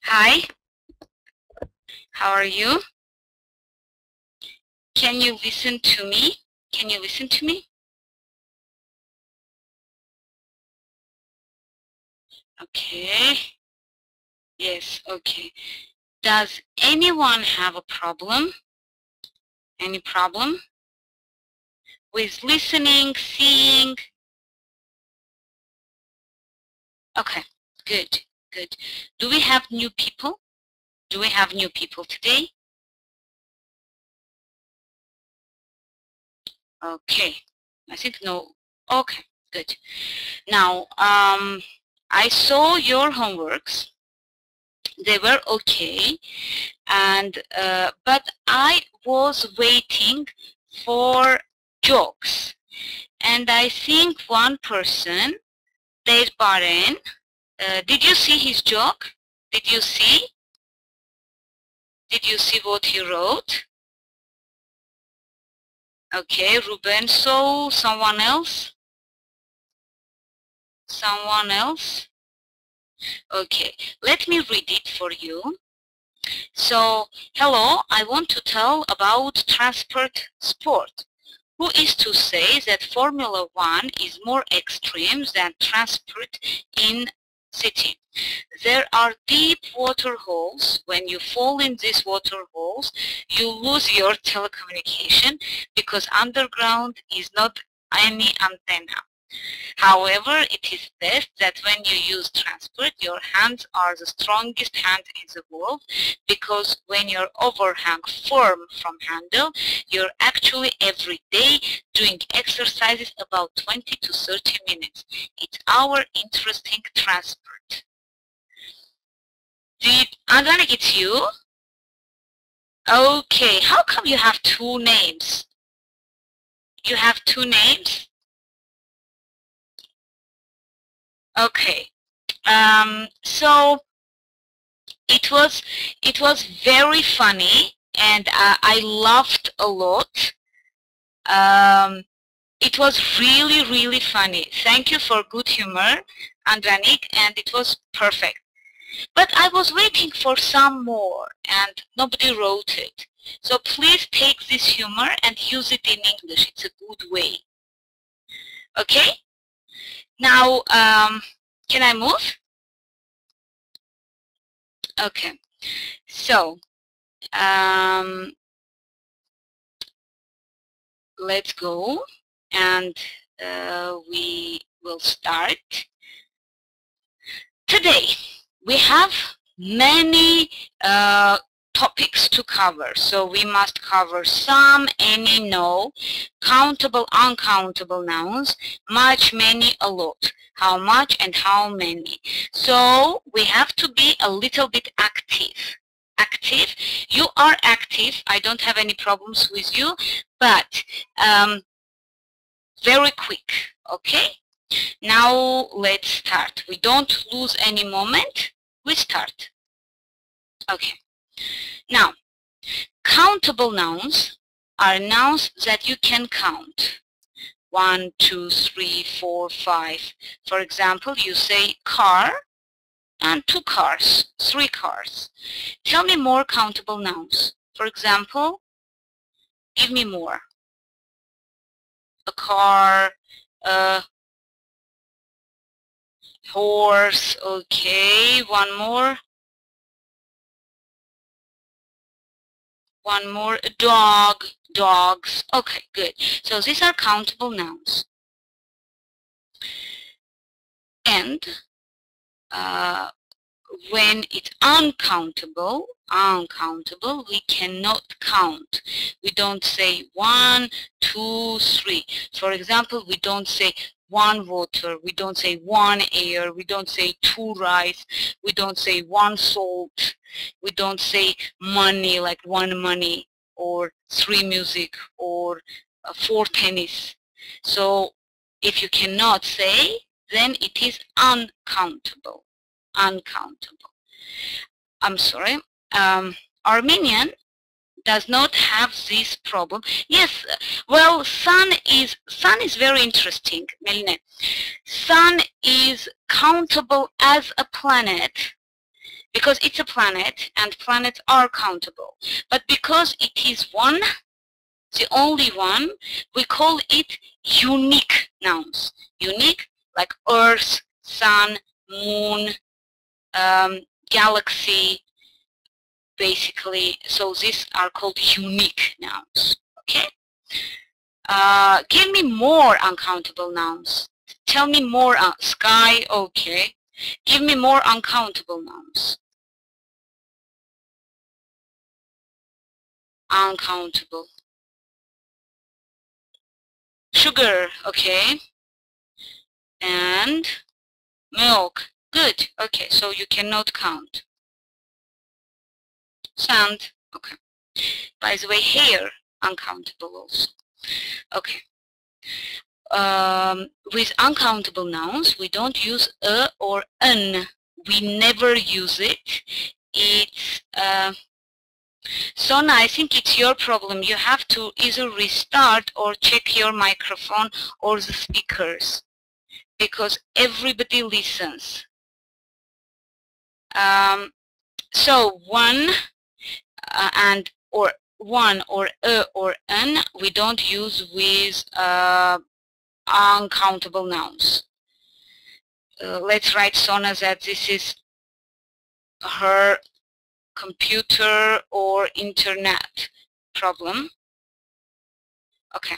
Hi, how are you? Can you listen to me? Can you listen to me? Okay. Yes, okay. Does anyone have a problem? Any problem with listening, seeing? Okay, good, good. Do we have new people? Do we have new people today? Okay, I think no. Okay, good. Now, I saw your homeworks. They were okay, and but I was waiting for jokes, and I think one person, Dave Baren, did you see his joke? Did you see? Did you see what he wrote? Okay, Ruben. So someone else? Someone else? Okay, let me read it for you. So, hello, I want to tell about transport sport. Who is to say that Formula One is more extreme than transport in city? There are deep water holes. When you fall in these water holes, you lose your telecommunication because underground is not any antenna. However, it is best that when you use transport, your hands are the strongest hand in the world, because when your overhang firm from handle, you're actually every day doing exercises about 20 to 30 minutes. It's our interesting transport. Andronic, it's you? Okay, how come you have two names? You have two names? Okay. So it was very funny, and I laughed a lot. It was really funny. Thank you for good humor, Andranik, and it was perfect. But I was waiting for some more, and nobody wrote it. So please take this humor and use it in English. It's a good way. Okay? Now, can I move? Okay. So, let's go, and we will start. Today, we have many topics to cover, so we must cover some, any, no, countable, uncountable nouns, much, many, a lot, how much and how many. So we have to be a little bit active. Active. You are active. I don't have any problems with you, but very quick, okay? Now let's start. We don't lose any moment. We start. Okay. Now, countable nouns are nouns that you can count. 1, 2, 3, 4, 5. For example, you say car and 2 cars, 3 cars. Tell me more countable nouns. For example, give me more. A car, a horse, okay. One more. One more, a dog, dogs. Okay, good. So these are countable nouns. And when it's uncountable, we cannot count. We don't say 1, 2, 3. For example, we don't say 1 water, we don't say 1 air, we don't say 2 rice, we don't say 1 salt, we don't say money, like 1 money, or 3 music, or 4 tennis. So if you cannot say, then it is uncountable. Uncountable. I'm sorry. Armenian does not have this problem. Yes, well, sun is very interesting, Meline. Sun is countable as a planet because it's a planet and planets are countable. But because it is one, the only one, we call it unique nouns. Unique, like Earth, Sun, Moon, Galaxy, basically. So these are called unique nouns. Okay? Give me more uncountable nouns. Tell me more. Sky, okay. Give me more uncountable nouns. Uncountable. Sugar, okay. And milk. Good. Okay, so you cannot count. Sand, okay. By the way, hair, uncountable also. Okay. With uncountable nouns, we don't use a or an. We never use it. It's Sona, I think it's your problem. You have to either restart or check your microphone or the speakers, because everybody listens. So one and or one or a or an we don't use with uncountable nouns. Let's write Sona that this is her computer or internet problem. Okay.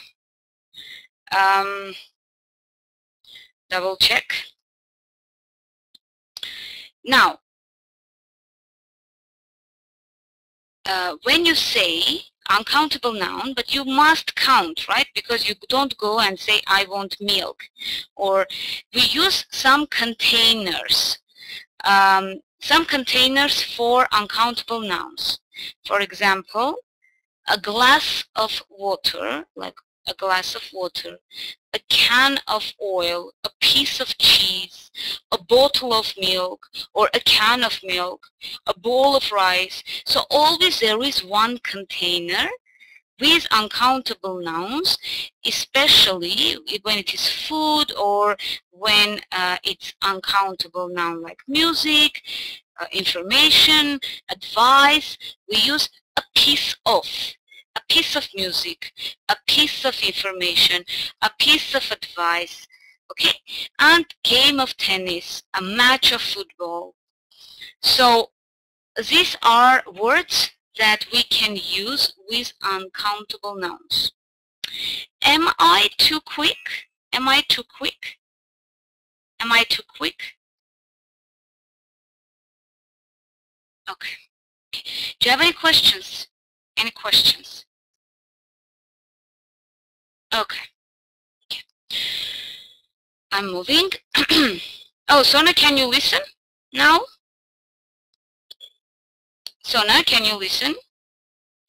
Double check. Now, when you say uncountable noun, but you must count, right? Because you don't go and say, I want milk. Or we use some containers. Some containers for uncountable nouns. For example, a glass of water, like a glass of water, a can of oil, a piece of cheese, a bottle of milk, or a can of milk, a bowl of rice. So always there is one container with uncountable nouns, especially when it is food or when it's uncountable noun like music, information, advice. We use a piece of music, a piece of information, a piece of advice, okay? And game of tennis, a match of football. So these are words that we can use with uncountable nouns. Am I too quick? Am I too quick? Am I too quick? Okay. Do you have any questions? Any questions? Okay. I'm moving. Oh, Sona, can you listen now? Sona, can you listen?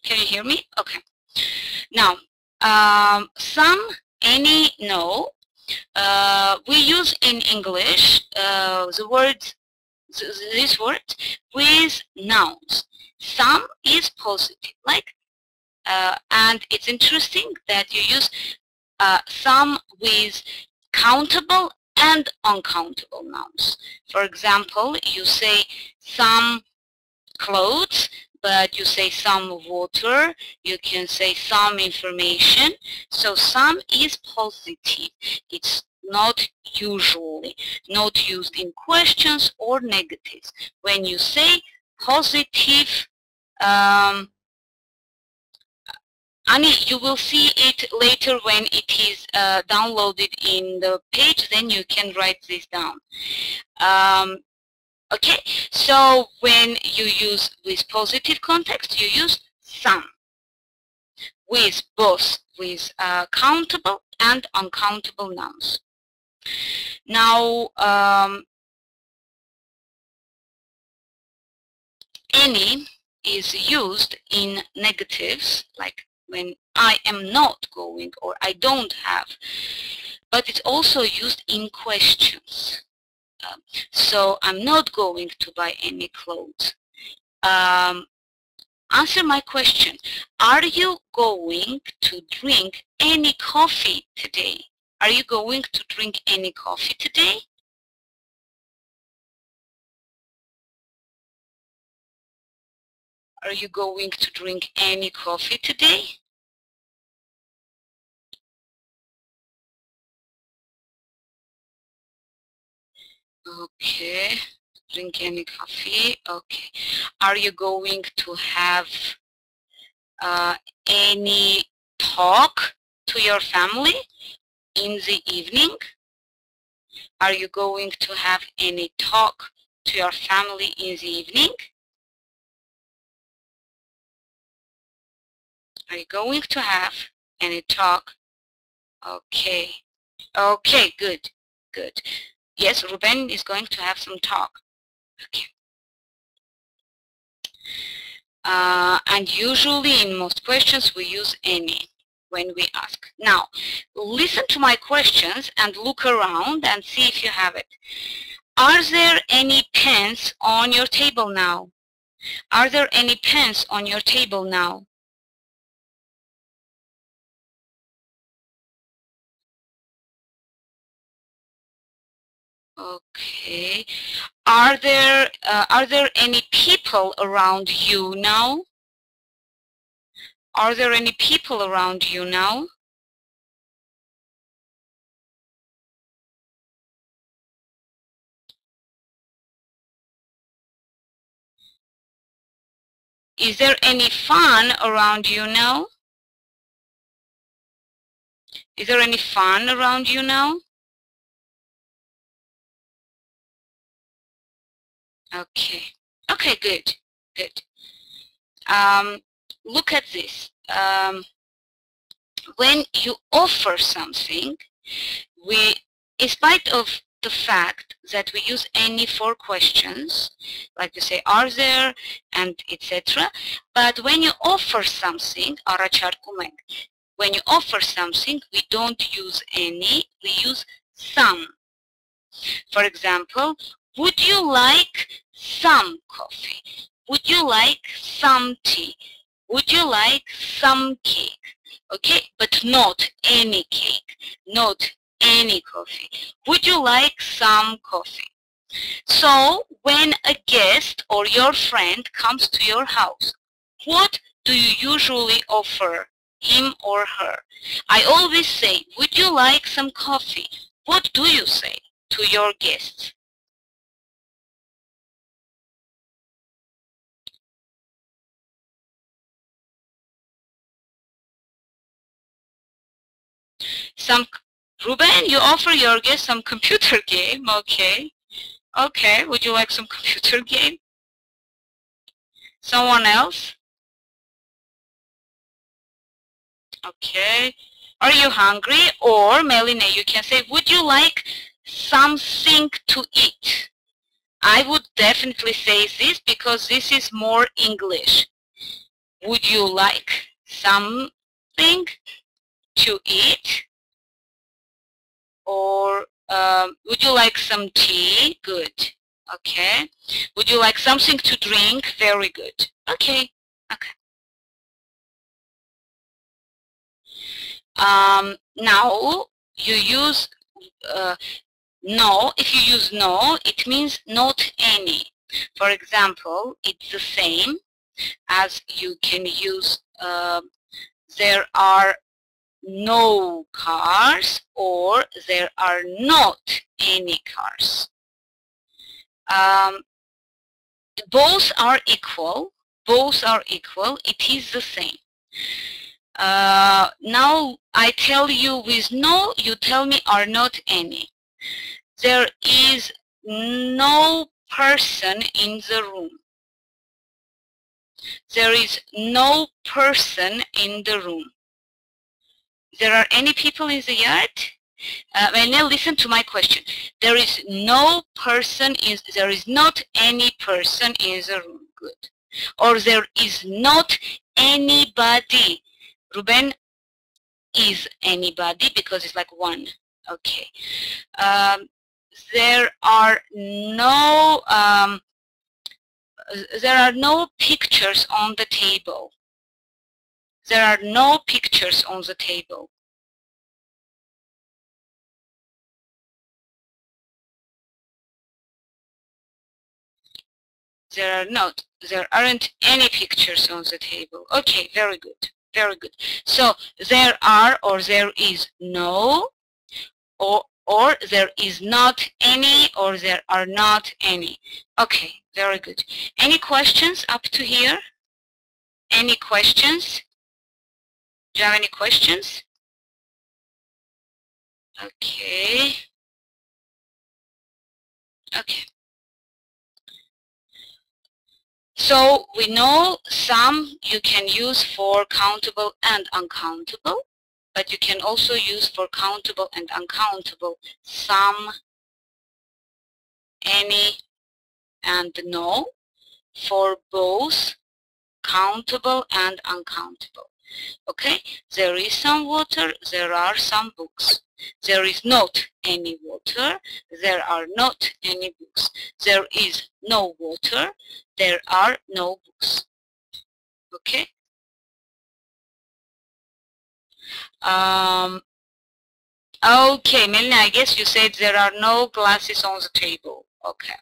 Can you hear me? Okay. Now, some, any, no. We use in English the words, this word with nouns. Some is positive, like, and it's interesting that you use some with countable and uncountable nouns. For example, you say some clothes, but you say some water, you can say some information. So some is positive. It's not usually not used in questions or negatives. When you say positive, Annie, you will see it later when it is downloaded in the page, then you can write this down. Okay, so when you use with positive context, you use some. With both, with countable and uncountable nouns. Now, any is used in negatives, like when I am not going or I don't have, but it's also used in questions. So I'm not going to buy any clothes. Answer my question. Are you going to drink any coffee today? Are you going to drink any coffee today? Are you going to drink any coffee today? Okay. Drink any coffee? Okay. Are you going to have any talk to your family in the evening? Are you going to have any talk to your family in the evening? Are you going to have any talk? Okay. Okay, good. Good. Yes, Ruben is going to have some talk. Okay. And usually in most questions we use any when we ask. Now, listen to my questions and look around and see if you have it. Are there any pens on your table now? Are there any pens on your table now? Okay. Are there any people around you now? Are there any people around you now? Is there any fun around you now? Is there any fun around you now? Okay. Okay, good. Good. Look at this. When you offer something, in spite of the fact that we use any for questions, like we say, are there, and etc. But when you offer something, when you offer something, we don't use any, we use some. For example, would you like some coffee? Would you like some tea? Would you like some cake? Okay, but not any cake, not any coffee. Would you like some coffee? So when a guest or your friend comes to your house, what do you usually offer him or her? I always say, would you like some coffee? What do you say to your guests? Ruben, you offer your guest some computer game, okay. Okay, would you like some computer game? Someone else? Okay. Are you hungry? Or, Meline, you can say, would you like something to eat? I would definitely say this because this is more English. Would you like something to eat? Or would you like some tea? Good. Okay. Would you like something to drink? Very good. Okay. Okay. Now you use no. If you use no, it means not any. For example, it's the same as you can use there are no cars or there are not any cars. Both are equal. Both are equal. It is the same. Now I tell you with no, you tell me are not any. There is no person in the room. There is no person in the room. There are any people in the yard? And now listen to my question. There is no person, there is not any person in the room. Good. Or there is not anybody. Ruben is anybody because it's like one. Okay. There are no pictures on the table. There are no pictures on the table. There aren't any pictures on the table. Okay, very good. Very good. So there are or there is no, or there is not any, or there are not any. Okay, very good. Any questions up to here? Any questions? Do you have any questions? Okay. Okay. So we know some you can use for countable and uncountable, but you can also use for countable and uncountable some, any, and no for both countable and uncountable. Okay, there is some water, there are some books. There is not any water, there are not any books. There is no water, there are no books. Okay. Okay, Melina, I guess you said there are no glasses on the table. Okay.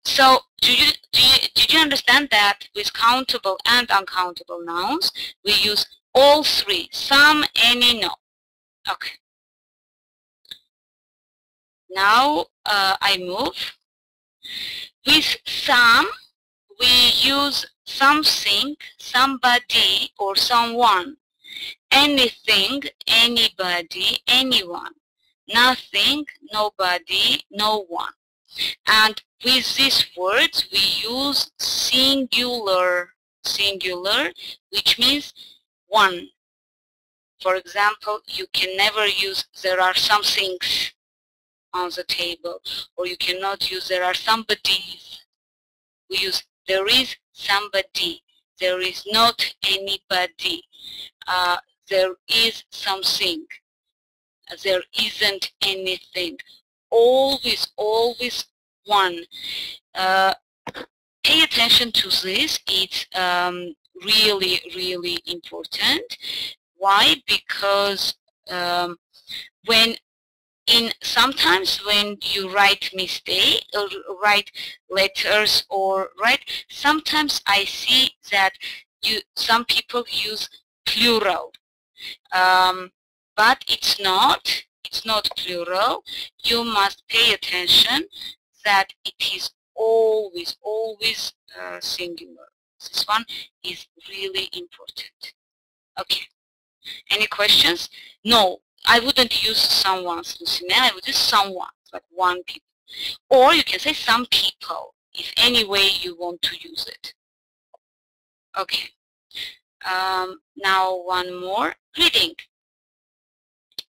So did you understand that with countable and uncountable nouns, we use all three, some, any, no. Okay. Now I move. With some, we use something, somebody, or someone. Anything, anybody, anyone. Nothing, nobody, no one. And with these words, we use singular, which means one. For example, you can never use there are some things on the table, or you cannot use there are somebodies. We use there is somebody, there is not anybody, there is something, there isn't anything. Always one. Pay attention to this. It's really important. Why? Because sometimes when you write mistake or write letters or sometimes I see that some people use plural, but it's not plural. You must pay attention that it is always singular. This one is really important. Okay. Any questions? No, I wouldn't use someone's, Lucina. I would use someone, like one people. Or you can say some people, if any way you want to use it. Okay. Now one more. Reading.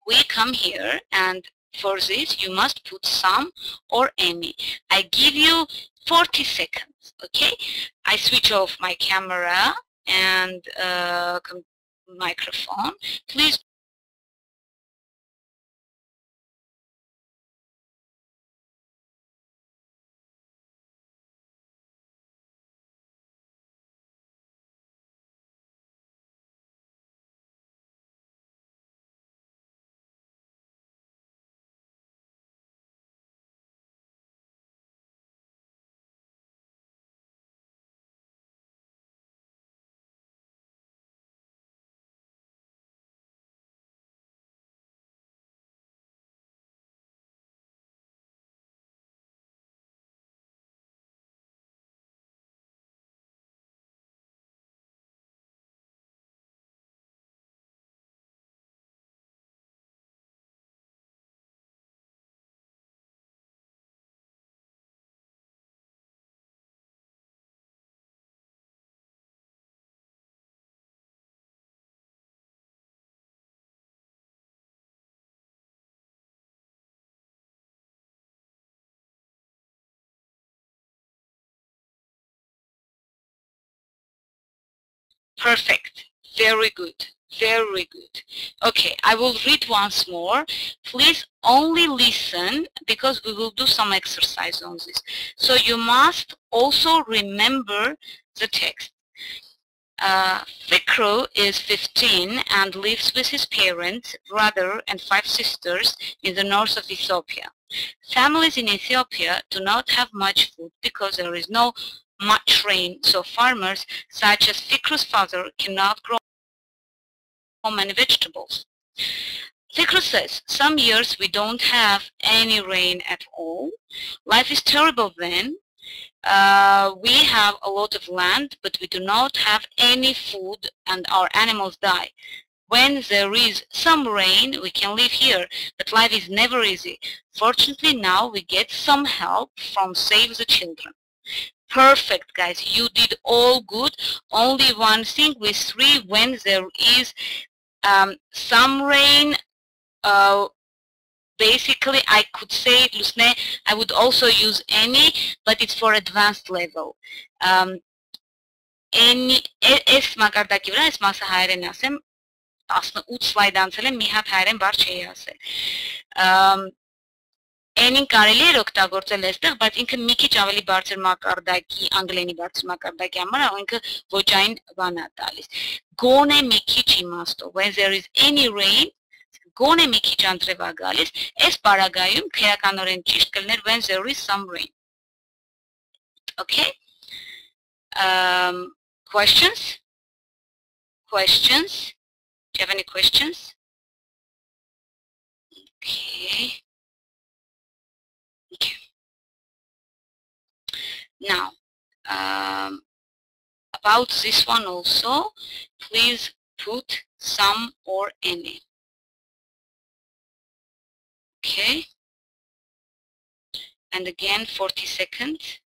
We come here, and for this you must put some or any. I give you 40 seconds, okay? I switch off my camera and microphone. Please. Perfect. Very good. Very good. Okay, I will read once more. Please only listen because we will do some exercise on this. So you must also remember the text. Fikru is 15 and lives with his parents, brother, and 5 sisters in the north of Ethiopia. Families in Ethiopia do not have much food because there is no much rain, so farmers such as Fikru's father cannot grow many vegetables. Fikru says, some years we don't have any rain at all. Life is terrible then. We have a lot of land, but we do not have any food and our animals die. When there is some rain, we can live here, but life is never easy. Fortunately, now we get some help from Save the Children. Perfect, guys. You did all good. Only one thing with 3, when there is some rain, basically I could say, Lusne, I would also use any, but it's for advanced level. Any, es մակարդակի վրա, ես մասը հայերեն ասեմ, 18 սլայդ անցել եմ, մի հատ հայերեն բառ չէի ասել։ N-ին կարելի էր օգտագործել այստեղ, բայց ինքը մի քիչ ավելի բարձր մակարդակի, անգլերենի բարձր մակարդակի համար, ինքը ոճային բան է տալիս։ Գոնե մի քիչ իմաստով, when there is any rain, գոնե մի քիչ անձրև է գալիս, այս պարագայում քերականորեն ճիշտ կլիներ when there is some rain. Okay? Questions? Questions? Do you have any questions? Okay. Okay. Now, about this one also, please put some or any. Okay. And again, 40 seconds.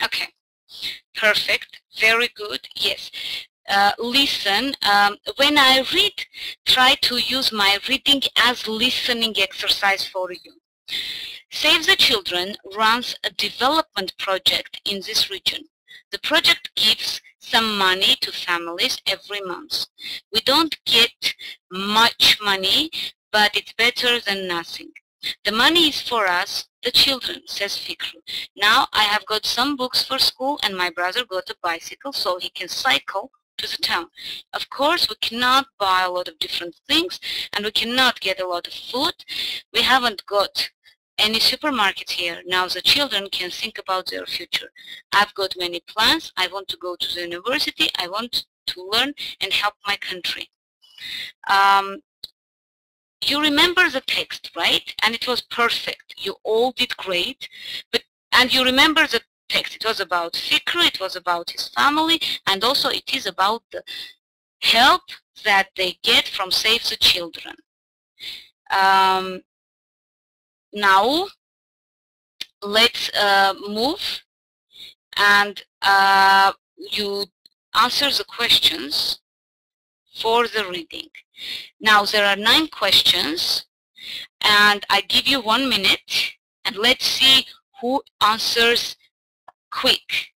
Okay, perfect, very good, yes. Listen, when I read, try to use my reading as listening exercise for you. Save the Children runs a development project in this region. The project gives some money to families every month. We don't get much money, but it's better than nothing. The money is for us, the children, says Fikru. Now I have got some books for school and my brother got a bicycle so he can cycle to the town. Of course, we cannot buy a lot of different things and we cannot get a lot of food. We haven't got any supermarkets here. Now the children can think about their future. I've got many plans. I want to go to the university. I want to learn and help my country. You remember the text, right? And it was perfect. You all did great. And you remember the text. It was about Fikru, it was about his family, and also it is about the help that they get from Save the Children. Now, let's move and you answer the questions for the reading. Now, there are 9 questions and I give you 1 minute and let's see who answers quick.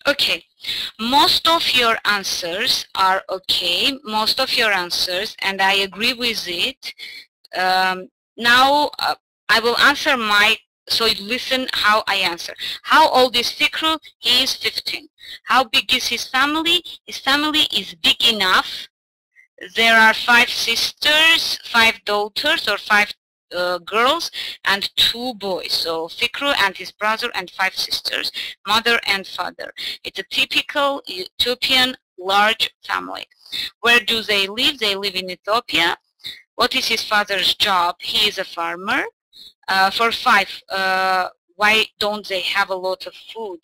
Okay, most of your answers are okay, most of your answers, and I agree with it. Now I will answer so you listen how I answer. How old is Fikru? He is 15. How big is his family? His family is big enough. There are 5 sisters, 5 daughters, or 5 girls, and 2 boys. So Fikru and his brother and 5 sisters, mother and father. It's a typical Ethiopian large family. Where do they live? They live in Ethiopia. What is his father's job? He is a farmer. For 5, why don't they have a lot of food?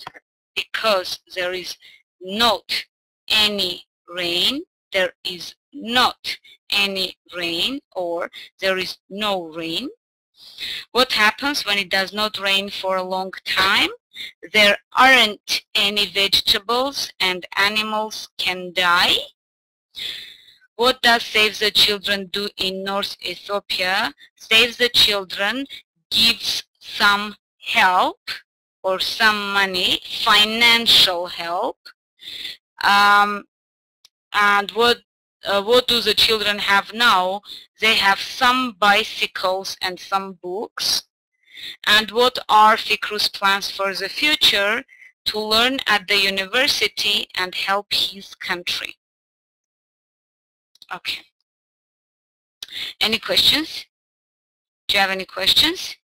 Because there is not any rain. There is not any rain, or there is no rain. What happens when it does not rain for a long time? There aren't any vegetables and animals can die. What does Save the Children do in North Ethiopia? Save the Children gives some help or some money, financial help. And what do the children have now? They have some bicycles and some books. And what are Fikru's plans for the future? To learn at the university and help his country. Okay. Any questions? Do you have any questions?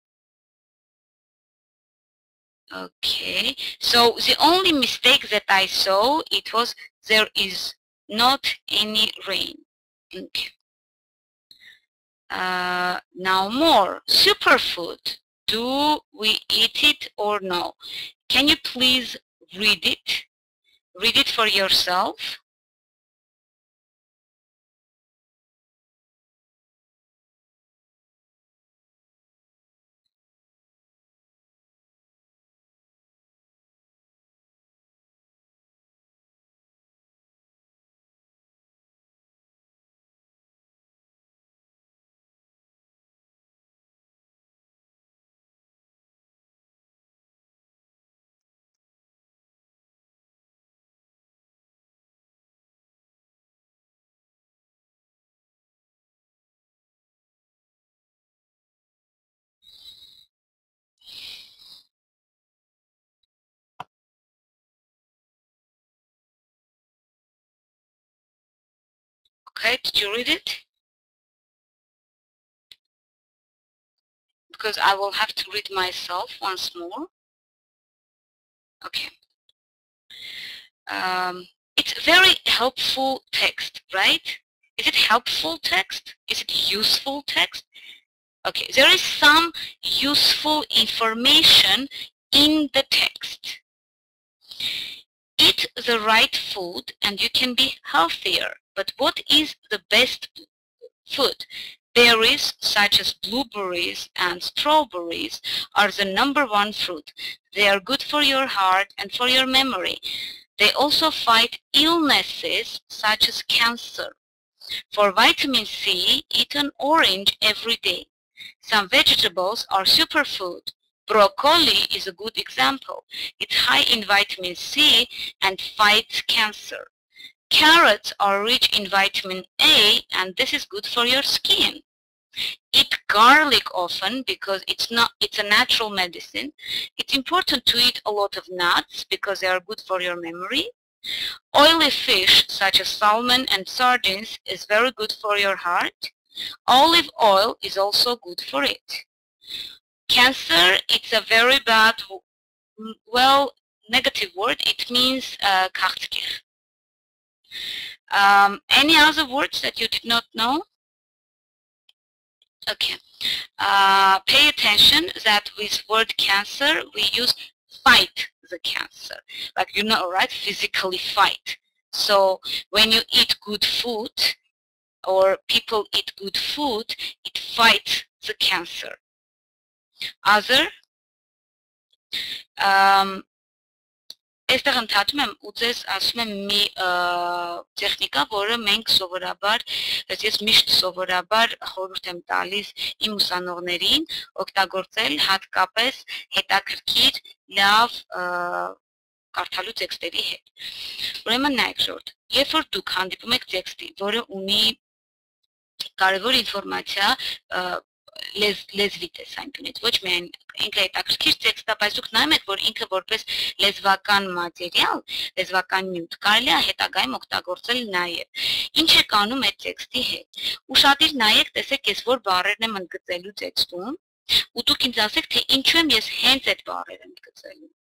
Okay. So the only mistake that I saw, it was there is not any rain. Okay. Now more. Superfood. Do we eat it or no? Can you please read it? Read it for yourself. Okay, did you read it? Because I will have to read myself once more. Okay. It's very helpful text, right? Is it helpful text? Is it useful text? Okay, there is some useful information in the text. Eat the right food and you can be healthier. But what is the best food? Berries such as blueberries and strawberries are the #1 fruit. They are good for your heart and for your memory. They also fight illnesses such as cancer. For vitamin C, eat an orange every day. Some vegetables are superfood. Broccoli is a good example. It's high in vitamin C and fights cancer. Carrots are rich in vitamin A, and this is good for your skin. Eat garlic often because it's a natural medicine. It's important to eat a lot of nuts because they are good for your memory. Oily fish such as salmon and sardines is very good for your heart. Olive oil is also good for it. Cancer, it's a very bad, well, negative word. It means kartkir. Any other words that you did not know? Okay. Pay attention that with word cancer, we use fight the cancer. Like, you know, right? Physically fight. So when you eat good food, or people eat good food, it fights the cancer. Other, այստեղ ընդհատում եմ ու ձեզ ասում եմ մի տեխնիկա, որը մենք սովորաբար, ես միշտ սովորաբար խորհուրդ եմ տալիս իմ ուսանողներին օգտագործել հատկապես հետաքրքիր լավ կարդալու տեքստերի հետ։ Ուրեմն նայեք շորտ, երբ որ դուք հանդիպում եք տեքստի, որը ունի կարևոր ինֆորմացիա լեզվի տեսանկյունից, ոչ միայն ինքը հետաքրքիր տեքստ է, բայց դուք նայում եք, որ ինքը որպես լեզվական մատերիալ, լեզվական նյութ կարելի է հետագայում օգտագործել նաև։ Ինչ եք անում այդ տեքստի հետ։ Ուշադիր նայեք, տեսեք, ես որ բառերն եմ ընդգծելու տեքստում, ու դուք ինձ ասեք, թե ինչու եմ ես հենց այդ բառերը ընդգծելու։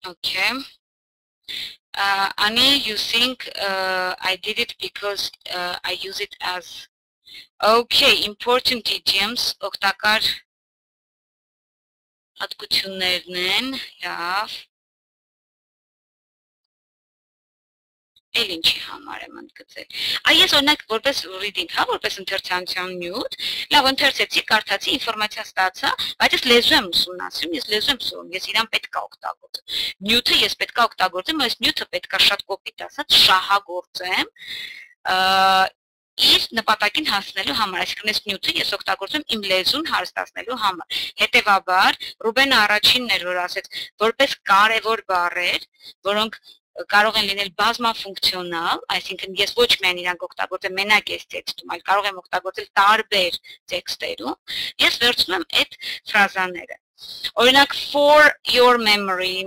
Okay. Annie, you think I did it because I use it as... Okay, important idioms, օգտակար հատկություններն են, լավ։ Էլ ինչի համար եմ ընդգծել։ Ես օրինակ որպես reading, հա, որպես ընթերցանության նյութ, լավ ընթերցեցի, կարդացի, ինֆորմացիա ստացա, բայց ես լեզու եմ ուսումնասիրում, ես լեզու եմ սովորում, ես իրան պետք է օգտագործեմ։ Նյութը ես պետք է օգտագործեմ, այս նյութը պետք է շատ կոպիտ ասած շահագործեմ իր նպատակին հասնելու համար, այսինքն այս նյութը ես օգտագործում իմ լեզուն հարստացնելու համար։ Հետևաբար Ռուբենը առաջինն էր, որ ասեց, որպես կարևոր բառեր, որոնք կարող են լինել բազմաֆունկցիոնալ, այսինքն ես ոչ միայն իրանք օգտագործեմ մենակ այս տեքստում, այլ կարող եմ օգտագործել տարբեր տեքստերում, ես վերցնում եմ այդ ֆրազաները։ Օրինակ, for your memory,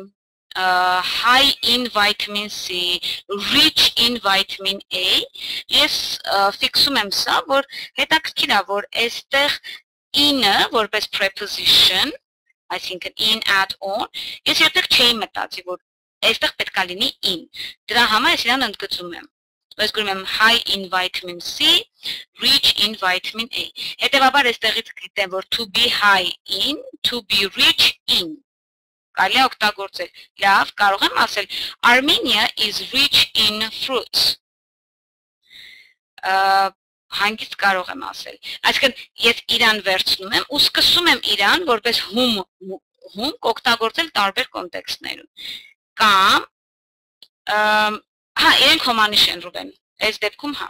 high in vitamin C, rich in vitamin A, ես ֆիքսում եմ սա, որ հետաքրքիր է, որ այստեղ in-ը որպես preposition, այսինքն in, add, on, ես երբեք չէի մտածի, որ այստեղ պետք է լինի in, դրա համար ես իրան ընդգծում եմ, ես գրում եմ high in vitamin C, rich in vitamin A, հետևաբար այստեղից գիտեմ, որ to be high in, to be rich in, կարելի է օգտագործել, լավ, կարող եմ ասել, Armenia is rich in fruits, հանգիստ կարող եմ ասել, այսինքն ես իրան վերցնում եմ ու սկսում եմ իրան որպես հում օգտագործել տարբեր կոնտեքստներում, կամ, հա, իրենք հոմանիշ են Ռուբեն, այս դեպքում հա,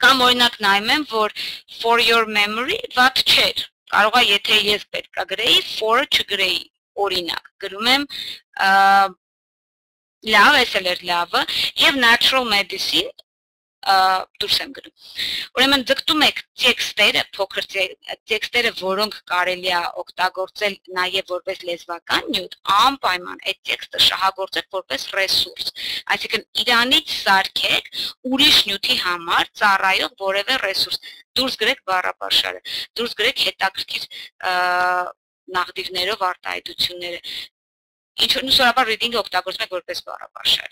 կամ օրինակ նայում եմ, որ for your memory վատ չէր, կարող է եթե ես պետք է գրեի, for չգրեի, օրինակ, գրում եմ, լավ, այս էլ էր լավը, և natural medicine, դուրս եմ գրում։ Ուրեմն ձգտում եք տեքստերը, փոքր տեքստերը, որոնք կարելի է օգտագործել նաև որպես լեզվական նյութ, անպայման այդ տեքստը շահագործեք որպես ռեսուրս։ Այսինքն իրանից սարքեք ուրիշ նյութի համար ծառայող որևէ ռեսուրս։ Դուրս գրեք բառապաշարը, դուրս գրեք հետաքրքիր նախդիրներով արտահայտությունները։ Ինչու սովորաբար reading-ը օգտագործում եք որպես բառապաշար։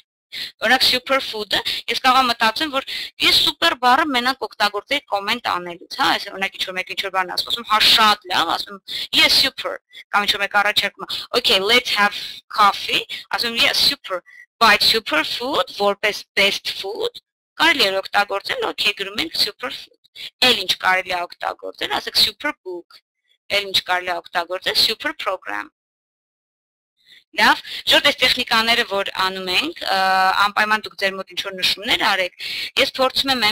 Օրինակ superfood-ը, ես կարող եմ մտածեմ, որ ես super բառը մենակ օգտագործեի կոմենտ անելուց, հա, այս օրինակ ինչ-որ մեկ ինչ-որ բան ասում, հա շատ լավ, ասում, yes super, կամ ինչ-որ մեկ առաջարկում, okay, let's have coffee, ասում, yes super, but superfood, որպես best food, կարելի է օգտագործել, okay, գրում ենք superfood, էլ ինչ կարելի է օգտագործել, ասեք superbook, էլ ինչ կարելի է օգտագործել, super program։ Լավ, ժորդ այս տեխնիկաները, որ անում ենք, անպայման դուք ձեր մոտ ինչ-որ նշումներ արեք, ես փորձում եմ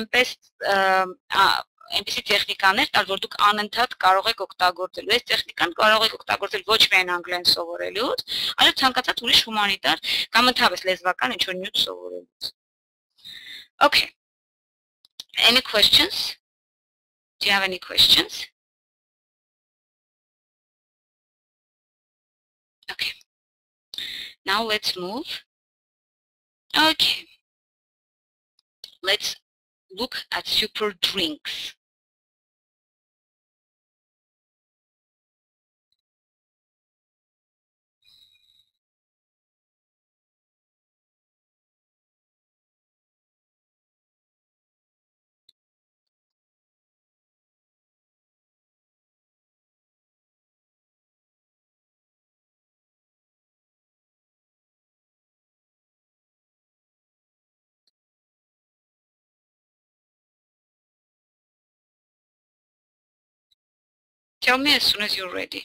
այնպիսի տեխնիկաներ տալ, որ դուք անընդհատ կարող եք օգտագործել։ Այս տեխնիկան կարող եք օգտագործել ոչ միայն անգլերեն սովորելուց, այլ ցանկացած ուրիշ հումանիտար կամ ընդհանրապես լեզվական ինչ-որ նյութ սովորելուց։ Okay. Any questions? Do you have any questions? Okay. Now let's move. Okay. Let's look at super drinks. tell me as soon as you're ready.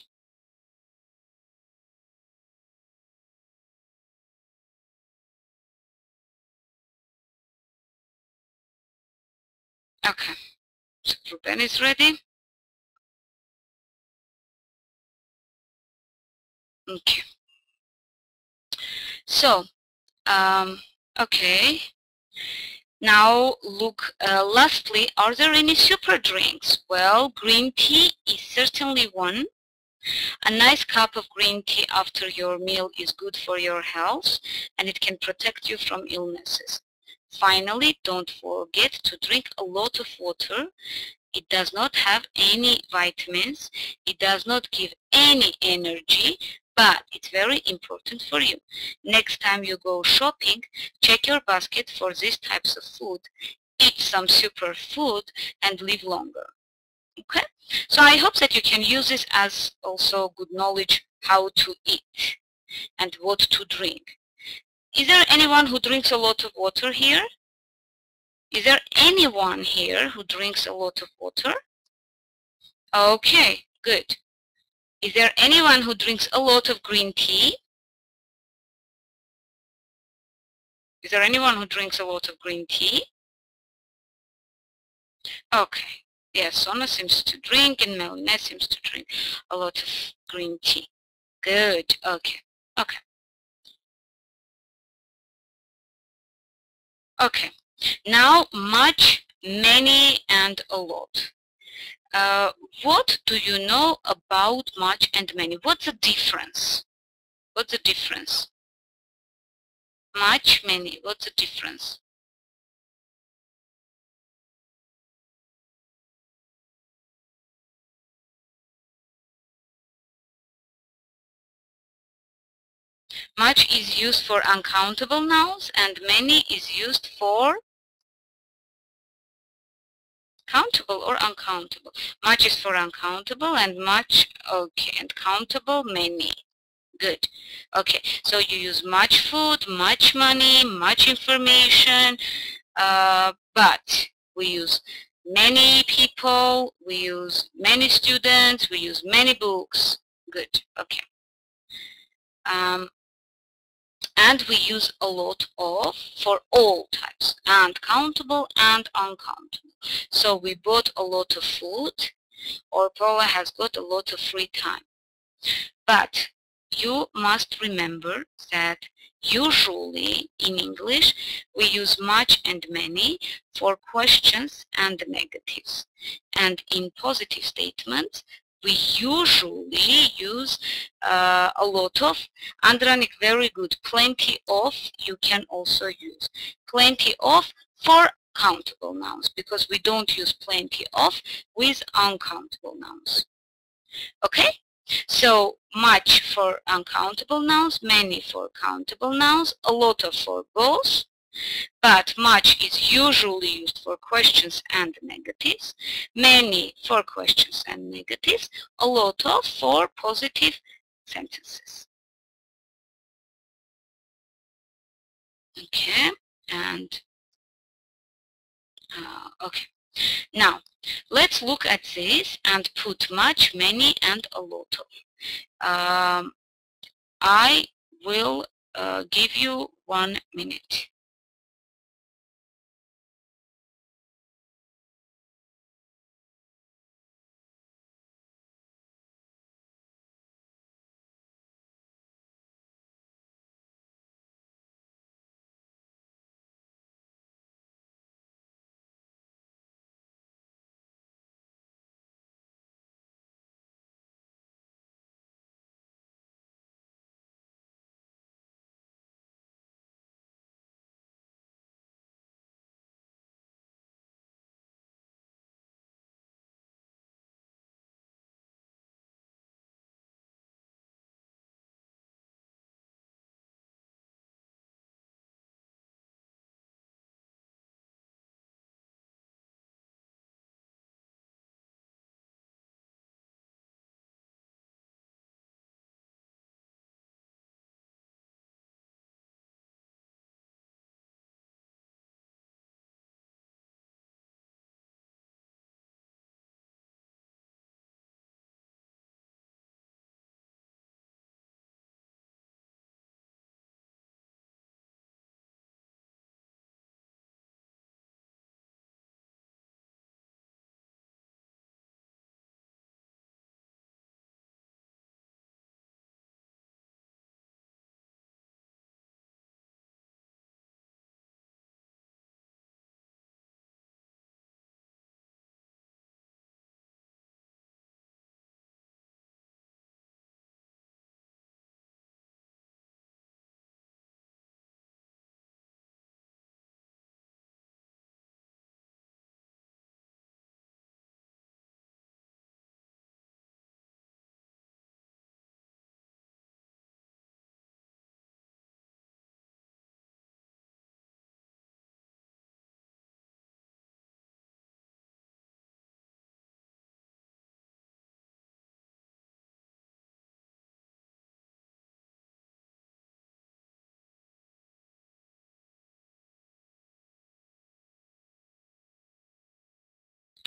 Okay, so Ruben is ready. Okay. So, okay. Now look, lastly, are there any super drinks? Well, green tea is certainly one. A nice cup of green tea after your meal is good for your health and it can protect you from illnesses. Finally, don't forget to drink a lot of water. It does not have any vitamins. It does not give any energy, but it's very important for you. Next time you go shopping, check your basket for these types of food. Eat some super food and live longer. Okay? So I hope that you can use this as also good knowledge how to eat and what to drink. Is there anyone who drinks a lot of water here? Is there anyone here who drinks a lot of water? Okay, good. Is there anyone who drinks a lot of green tea? Is there anyone who drinks a lot of green tea? Okay. Yes, Sona seems to drink and Melina seems to drink a lot of green tea. Good. Okay. Okay. Okay. Now, much, many, and a lot. What do you know about much and many? What's the difference? What's the difference? Much, many. What's the difference? Much is used for uncountable nouns and many is used for countable or uncountable. Much is for uncountable and much, okay, and countable, many. Good. Okay, so you use much food, much money, much information, but we use many people, we use many students, we use many books. Good. Okay. And we use a lot of for all types, and countable and uncountable. So we bought a lot of food, or Paula has got a lot of free time. But you must remember that usually in English we use much and many for questions and negatives. And in positive statements we usually use a lot of. Andranik, very good. Plenty of you can also use. Plenty of for countable nouns because we don't use plenty of with uncountable nouns. Okay? So much for uncountable nouns, many for countable nouns, a lot of for both, but much is usually used for questions and negatives, many for questions and negatives, a lot of for positive sentences. Okay, and okay. Now, let's look at this and put much, many, and a lot of. I will give you 1 minute.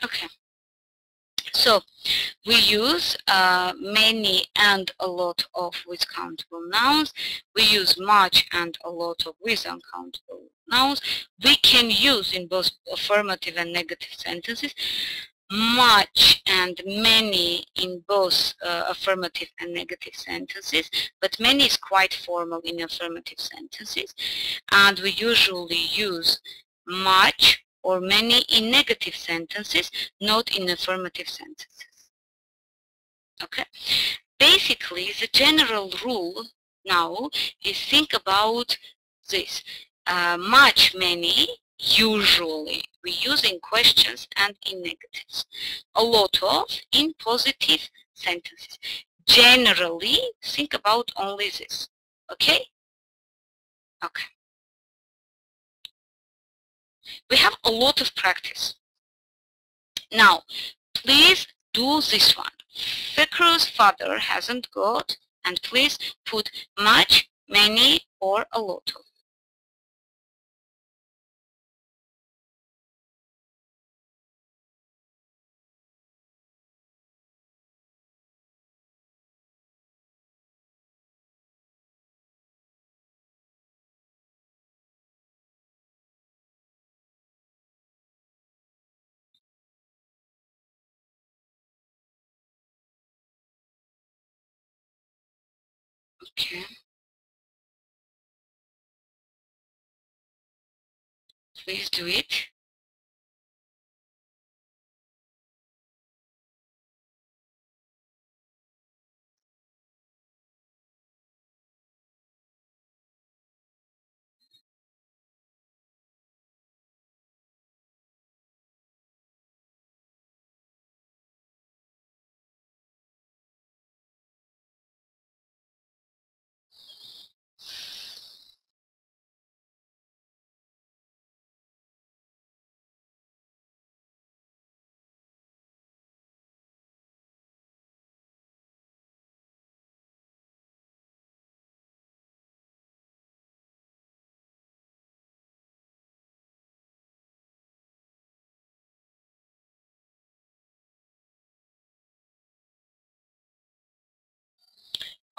Okay. So we use many and a lot of with countable nouns. We use much and a lot of with uncountable nouns. We can use in both affirmative and negative sentences much and many in both affirmative and negative sentences, but many is quite formal in affirmative sentences, and we usually use much or many in negative sentences, not in affirmative sentences. Okay? Basically, the general rule now is think about this. Much, many, usually we use in questions and in negatives. A lot of in positive sentences. Generally, think about only this. Okay? Okay. We have a lot of practice. Now, please do this one. Fikr's father hasn't got, and please put much, many, or a lot of. Okay. Please do it.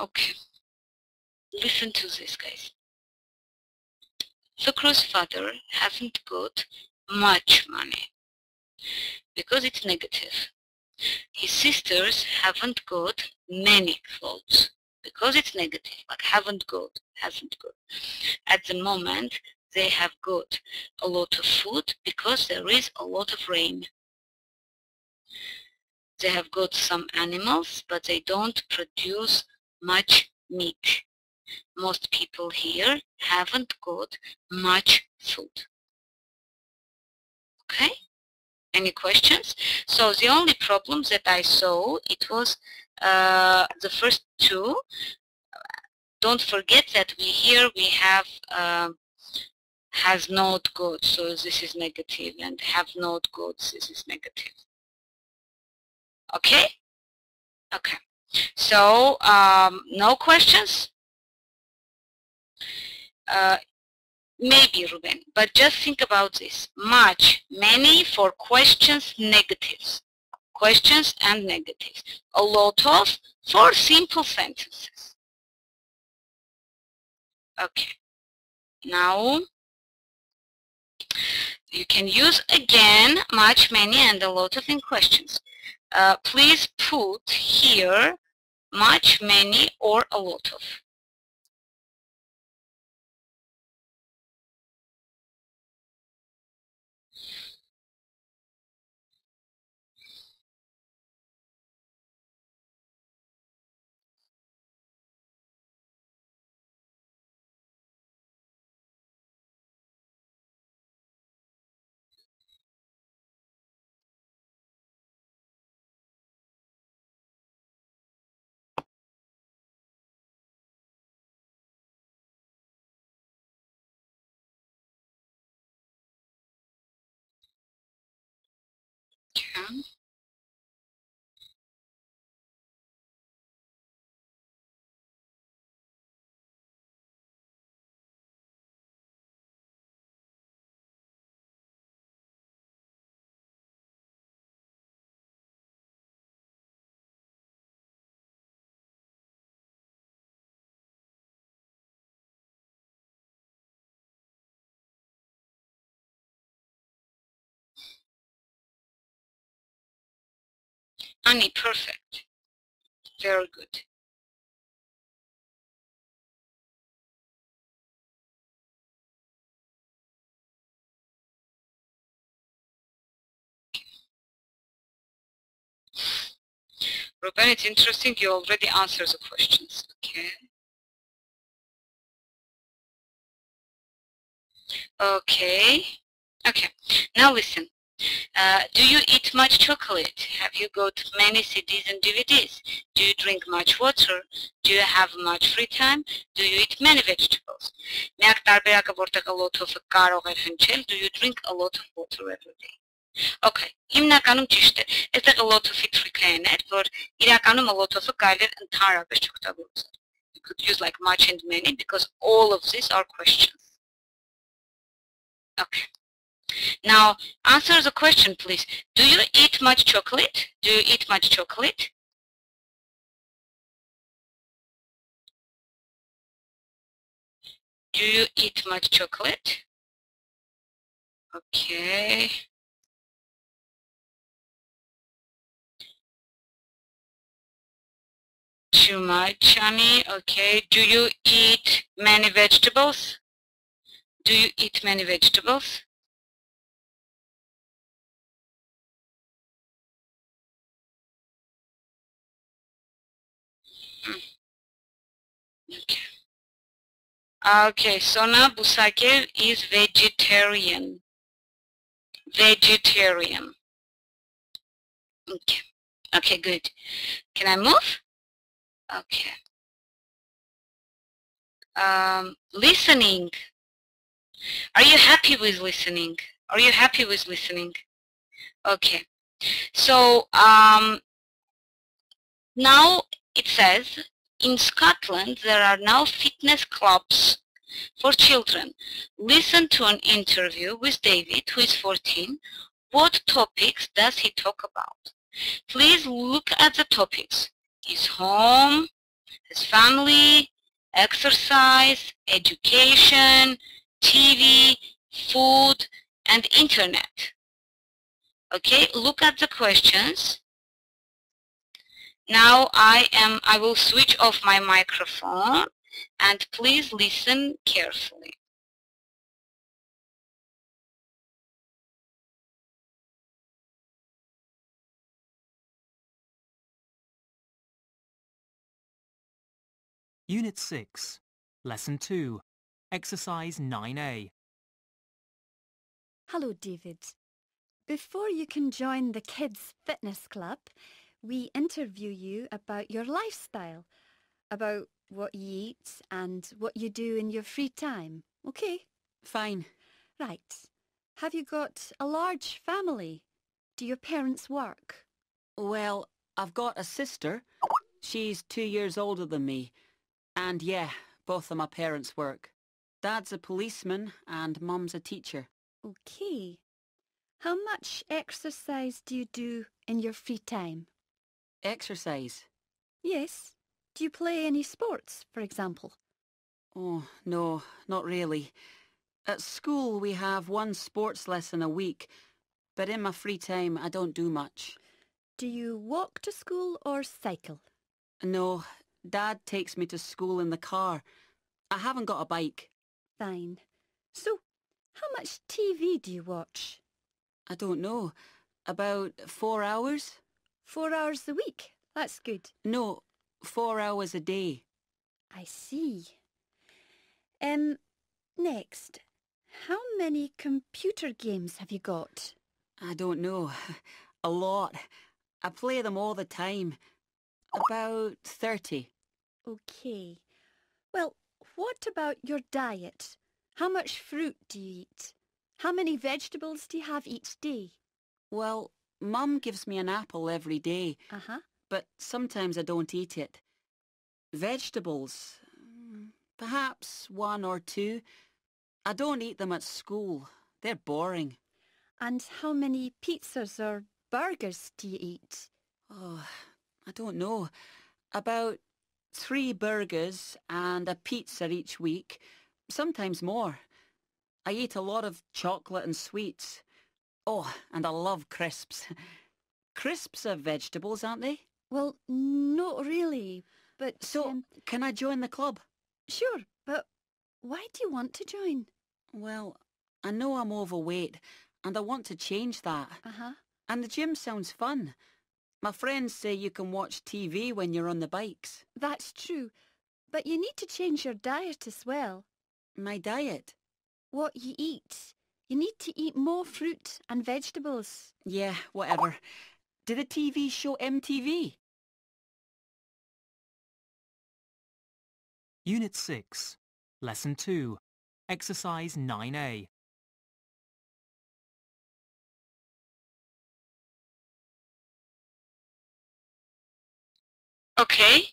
Okay. Listen to this, guys. Fikr's father hasn't got much money because it's negative. His sisters haven't got many clothes because it's negative, like haven't got, hasn't got. At the moment, they have got a lot of food because there is a lot of rain. They have got some animals, but they don't produce much meat. Most people here haven't got much food. Okay? Any questions? So the only problem that I saw, it was the first two. Don't forget that we have has not got, so this is negative, and have not got, this is negative. Okay? Okay. So no questions? Maybe, Ruben, but just think about this. Much, many for questions, negatives. Questions and negatives. A lot of for simple sentences. Okay. Now, you can use again much, many, and a lot of in questions. Please put here much, many, or a lot of. Okay. Annie, perfect. Very good. Ruben, it's interesting you already answered the questions. Okay. Okay. Okay. Now listen. Do you eat much chocolate? Have you got many CDs and DVDs? Do you drink much water? Do you have much free time? Do you eat many vegetables? Միակ տարբերակը, որտեղ a lot of-ը կարող էր հնչել, do you drink a lot of water every day? Okay, հիմնականում ճիշտ է։ Այստեղ a lot of-ի trick-ը են էր, որ իրականում a lot of-ը կարելի է ընդհանրապես չօգտագործել. You could use like much and many because all of these are questions. Okay. Now, answer the question, please. Do you eat much chocolate? Do you eat much chocolate? Do you eat much chocolate? Okay. Too much, Annie. Okay. Do you eat many vegetables? Do you eat many vegetables? Okay. Okay, Sona Busakev is vegetarian. Vegetarian. Okay. Okay, good. Can I move? Okay. Listening. Are you happy with listening? Are you happy with listening? Okay. So now it says in Scotland there are now fitness clubs for children. Listen to an interview with David, who is 14. What topics does he talk about? Please look at the topics. His home, his family, exercise, education, TV, food, and internet. Okay, look at the questions. Now I will switch off my microphone and please listen carefully. Unit 6, Lesson 2, Exercise 9A. Hello, David. Before you can join the Kids Fitness Club, we interview you about your lifestyle, about what you eat and what you do in your free time. Okay? Fine. Right. Have you got a large family? Do your parents work? Well, I've got a sister. She's 2 years older than me. And yeah, both of my parents work. Dad's a policeman and Mum's a teacher. Okay. How much exercise do you do in your free time? Exercise? Yes. Do you play any sports, for example? Oh, no, not really. At school we have one sports lesson a week, but in my free time I don't do much. Do you walk to school or cycle? No, Dad takes me to school in the car. I haven't got a bike. Fine. So, how much TV do you watch? I don't know. About 4 hours? 4 hours a week. That's good. No, 4 hours a day. I see. Next, how many computer games have you got? I don't know. A lot. I play them all the time. About 30. Okay. Well, what about your diet? How much fruit do you eat? How many vegetables do you have each day? Well, Mum gives me an apple every day, Uh-huh. but sometimes I don't eat it. Vegetables, perhaps 1 or 2. I don't eat them at school. They're boring. And how many pizzas or burgers do you eat? Oh, I don't know. About 3 burgers and a pizza each week, sometimes more. I eat a lot of chocolate and sweets. Oh, and I love crisps. Crisps are vegetables, aren't they? Well, not really, but... So, can I join the club? Sure, but why do you want to join? Well, I know I'm overweight, and I want to change that. Uh-huh. And the gym sounds fun. My friends say you can watch TV when you're on the bikes. That's true, but you need to change your diet as well. My diet? What you eat. You need to eat more fruit and vegetables. Yeah, whatever. Did the TV show MTV? Unit 6, Lesson 2, Exercise 9A. Okay,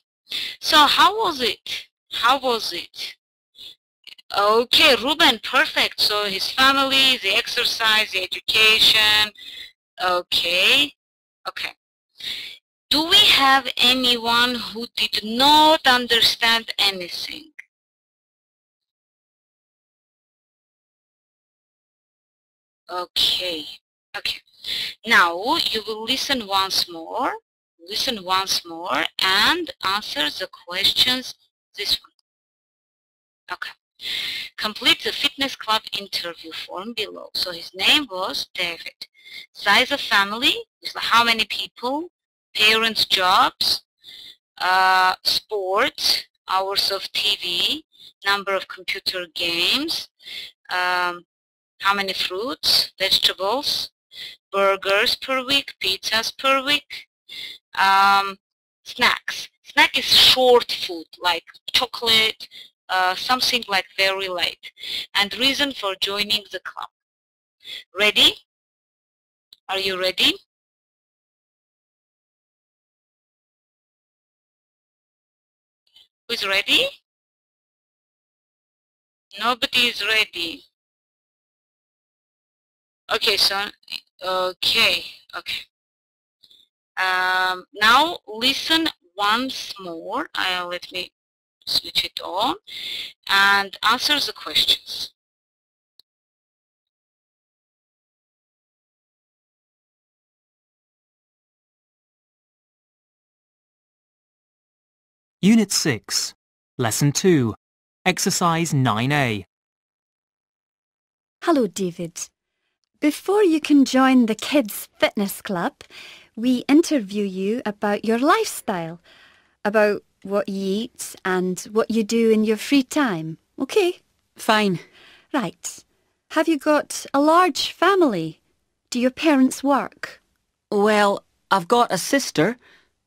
so how was it? How was it? Okay, Ruben, perfect. So his family, the exercise, the education. Okay, okay. Do we have anyone who did not understand anything? Okay, okay. Now you will listen once more. Listen once more and answer the questions this one. Okay. Complete the fitness club interview form below. So his name was David. Size of family is how many people, parents' jobs, sports, hours of TV, number of computer games, how many fruits, vegetables, burgers per week, pizzas per week, snacks. Snack is short food like chocolate, something like very light. And reason for joining the club. Ready? Are you ready? Who's ready? Nobody is ready. Okay, so, okay. Now listen once more. Let me switch it on and answer the questions. Unit 6, Lesson 2, Exercise 9A. Hello, David. Before you can join the kids' fitness club, we interview you about your lifestyle, about what you eat and what you do in your free time. Okay? Fine. Right. Have you got a large family? Do your parents work? Well, I've got a sister.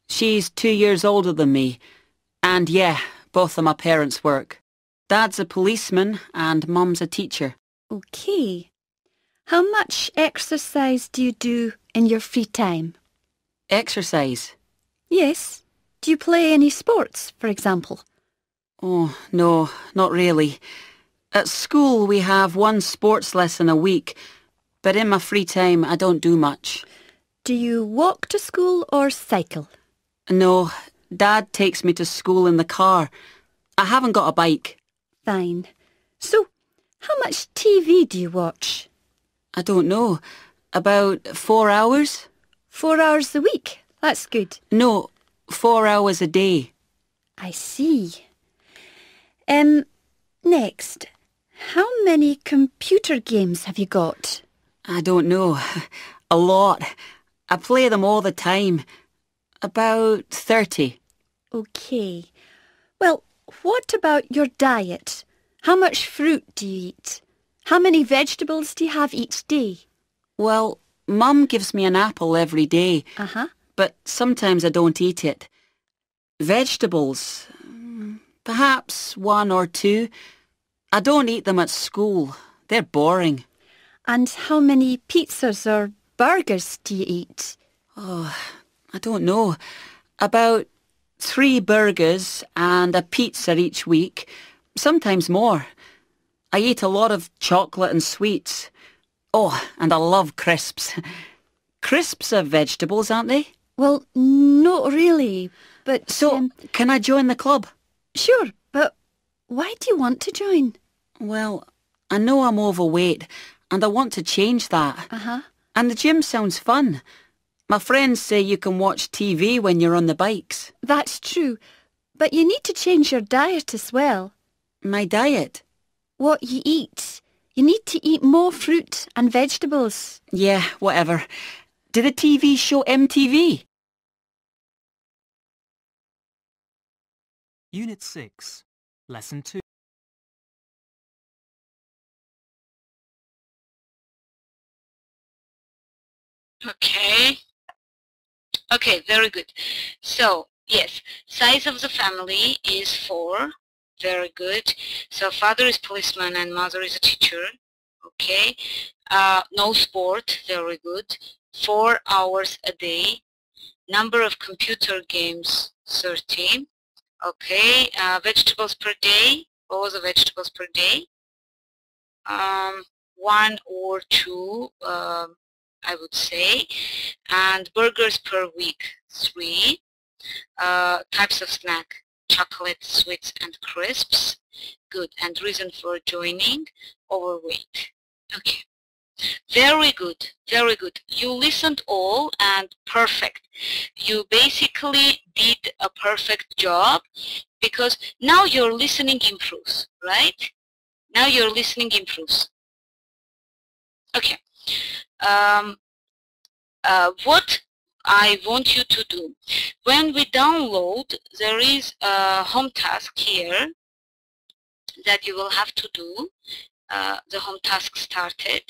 She's 2 years older than me. And yeah, both of my parents work. Dad's a policeman and Mum's a teacher. Okay. How much exercise do you do in your free time? Exercise? Yes. Do you play any sports, for example? Oh, no, not really. At school we have one sports lesson a week, but in my free time I don't do much. Do you walk to school or cycle? No, Dad takes me to school in the car. I haven't got a bike. Fine. So, how much TV do you watch? I don't know. About 4 hours? 4 hours a week. That's good. No, 4 hours a day. I see. Next, how many computer games have you got? I don't know. A lot. I play them all the time. About 30. Okay. Well, what about your diet? How much fruit do you eat? How many vegetables do you have each day? Well, Mum gives me an apple every day. Uh-huh. But sometimes I don't eat it. Vegetables, perhaps 1 or 2. I don't eat them at school. They're boring. And how many pizzas or burgers do you eat? Oh, I don't know. About 3 burgers and a pizza each week. Sometimes more. I eat a lot of chocolate and sweets. Oh, and I love crisps. Crisps are vegetables, aren't they? Well, not really, but... So, can I join the club? Sure, but why do you want to join? Well, I know I'm overweight, and I want to change that. Uh-huh. And the gym sounds fun. My friends say you can watch TV when you're on the bikes. That's true, but you need to change your diet as well. My diet? What you eat. You need to eat more fruit and vegetables. Yeah, whatever. Did the TV show MTV? Unit 6, Lesson 2. Okay, very good. So, yes, size of the family is 4. Very good. So, father is policeman and mother is a teacher. Okay. No sport. Very good. 4 hours a day. Number of computer games, 30. Okay. Vegetables per day. What was the vegetables per day? 1 or 2. I would say, and burgers per week, 3. Types of snack, chocolate, sweets, and crisps. Good. And reason for joining, overweight. Okay. Very good. Very good. You listened all and perfect. You basically did a perfect job because now your listening improves, right? Now your listening improves. Okay. What I want you to do, when we download, there is a home task here that you will have to do. The home task started.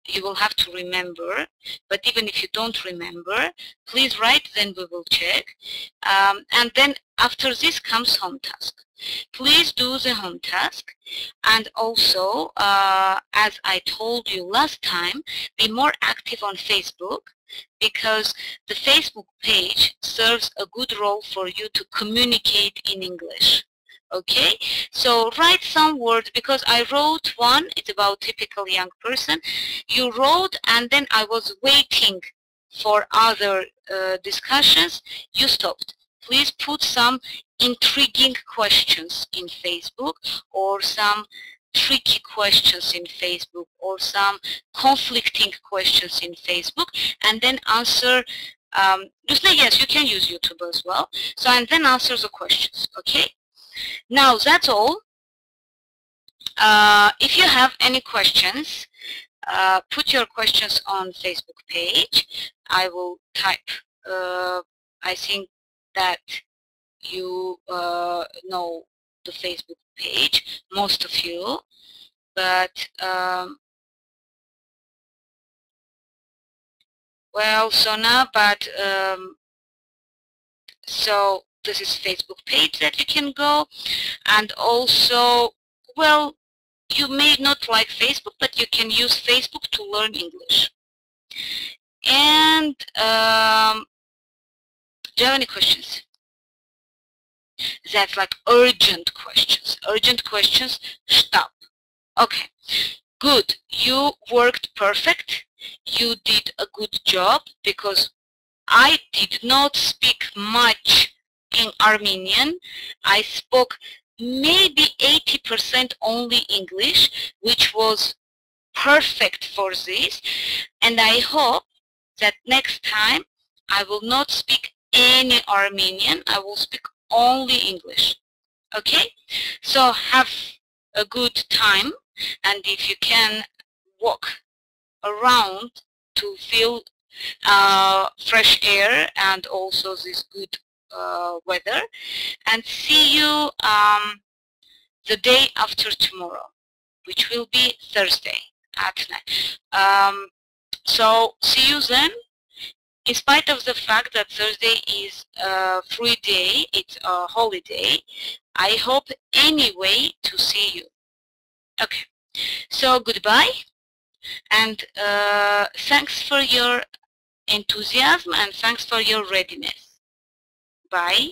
You will have to remember, but even if you don't remember, please write, then we will check. And then after this comes home task. Please do the home task, and also, as I told you last time, be more active on Facebook, because the Facebook page serves a good role for you to communicate in English. Okay, so write some words, because I wrote one, it's about typical young person. You wrote, and then I was waiting for other discussions. You stopped. Please put some intriguing questions in Facebook, or some tricky questions in Facebook, or some conflicting questions in Facebook, and then answer. Yes, you can use YouTube as well. So, and then answer the questions, okay? Now, that's all. If you have any questions, put your questions on Facebook page. I will type. I think that you know the Facebook page, most of you, but well, Sona, but so this is Facebook page that you can go, and also, well, you may not like Facebook, but you can use Facebook to learn English. And do you have any questions? That's like urgent questions. Urgent questions, stop. Okay, good. You worked perfect. You did a good job, because I did not speak much in Armenian. I spoke maybe 80% only English, which was perfect for this. And I hope that next time I will not speak any Armenian. I will speak only English. Okay? So have a good time, and if you can walk around to feel fresh air and also this good weather, and see you the day after tomorrow, which will be Thursday at night. So see you then. In spite of the fact that Thursday is a free day, it's a holiday, I hope anyway to see you. Okay, so goodbye, and thanks for your enthusiasm and thanks for your readiness. Bye.